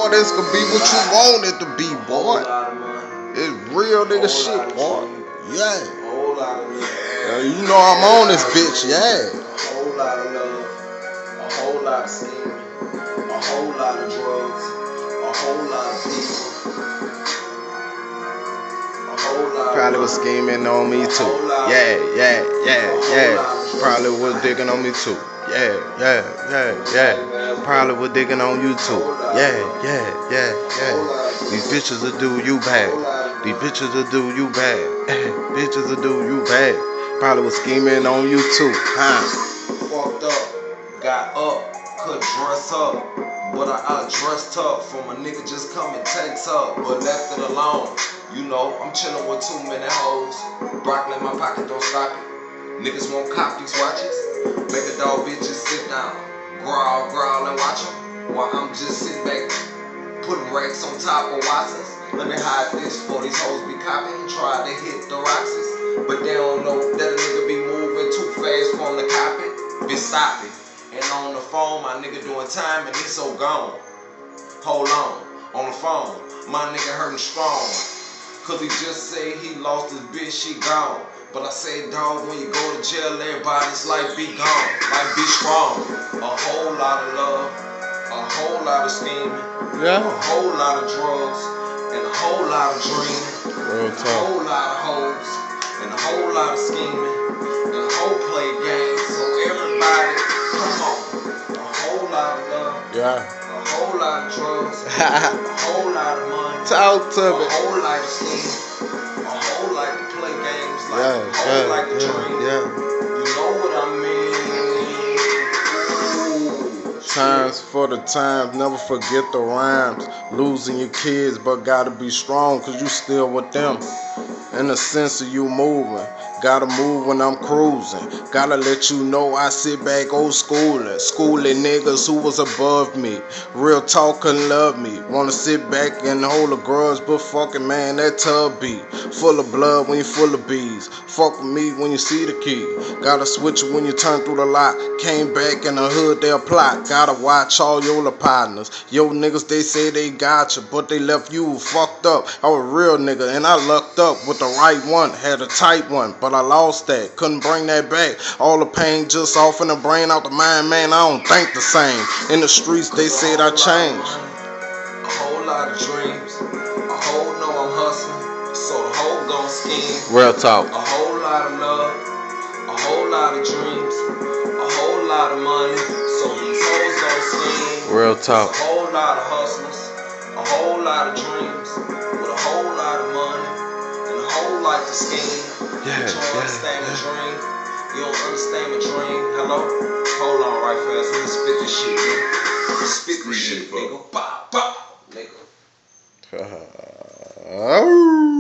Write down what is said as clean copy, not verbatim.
boy. This could be what you want it to be, boy. It's real nigga shit, boy. Yeah. Whole lot of love. Yeah, you know I'm on this bitch, yeah. A whole lot of love. A whole lot of scheming. A whole lot of drugs. A whole lot of people. A whole lot. Probably was scheming on me too. Yeah. Probably was digging on me too. Yeah. Probably was digging on you too. Yeah. These bitches will do you bad. These bitches will do you bad. Bitches will do you bad. Probably was scheming on you too, huh? Fucked up, got up, could dress up, but I dressed up from a nigga just come and takes up, but left it alone. You know, I'm chillin' with too many hoes. Broccoli in my pocket, don't stop it. Niggas won't cop these watches. Make a dog bitches sit down, growl and watch them, while I'm just sitting back, putting racks on top of Watsons. Let me hide this for these hoes be copying, try to hit the Roxys, but they don't know that a nigga be moving too fast for them to cop it. Bitch, stop it. And on the phone, my nigga doing time and he's so gone. Hold on the phone, my nigga hurting strong. Cause he just said he lost his bitch, she gone. But I say, dog, when you go to jail, everybody's life be gone. Life be strong. A whole lot of love, a whole lot of scheming, Yeah. a whole lot of drugs, and a whole lot of dreaming. Real A talk. whole lot of hoes, and a whole lot of scheming, and a whole play games. So everybody, come on. A whole lot of love, Yeah. a whole lot of drugs, a whole lot of money, Talk to a me. whole lot of scheming, a whole lot to play games, like a Yeah. whole lot to dream. Yeah. You know what I mean? Ooh. Times for the times, never forget the rhymes. Losing your kids, but gotta be strong, cause you still with them. In the sense of you moving, gotta move when I'm cruising. Gotta let you know I sit back old schooling. Schooling niggas who was above me. Real talk couldn't love me. Wanna sit back and hold a grudge, but fucking man, that tub be full of blood when you full of bees. Fuck with me when you see the key. Gotta switch it when you turn through the lock. Came back in the hood, they'll plot. Gotta watch all your partners. Yo niggas, they say they got you, but they left you fucked up. I was a real nigga and I lucked up with the right one. Had a tight one, but I lost that. Couldn't bring that back. All the pain just off in the brain, out the mind, man, I don't think the same. In the streets, they said I changed. A whole lot of dreams. A whole know I'm hustling, so the whole gon' scheme. Real talk. A whole lot of love, a whole lot of dreams, a whole lot of money, so these hoes gon' scheme. Real talk. A whole lot of hustlers, a whole lot of dreams, with a whole lot of money, and a whole lot to scheme. Yeah, You don't understand my yeah. dream. You don't understand my dream. Hello? Hold on right fast. Let me spit this shit, nigga. Spit this shit, nigga. Pop, nigga. Oh.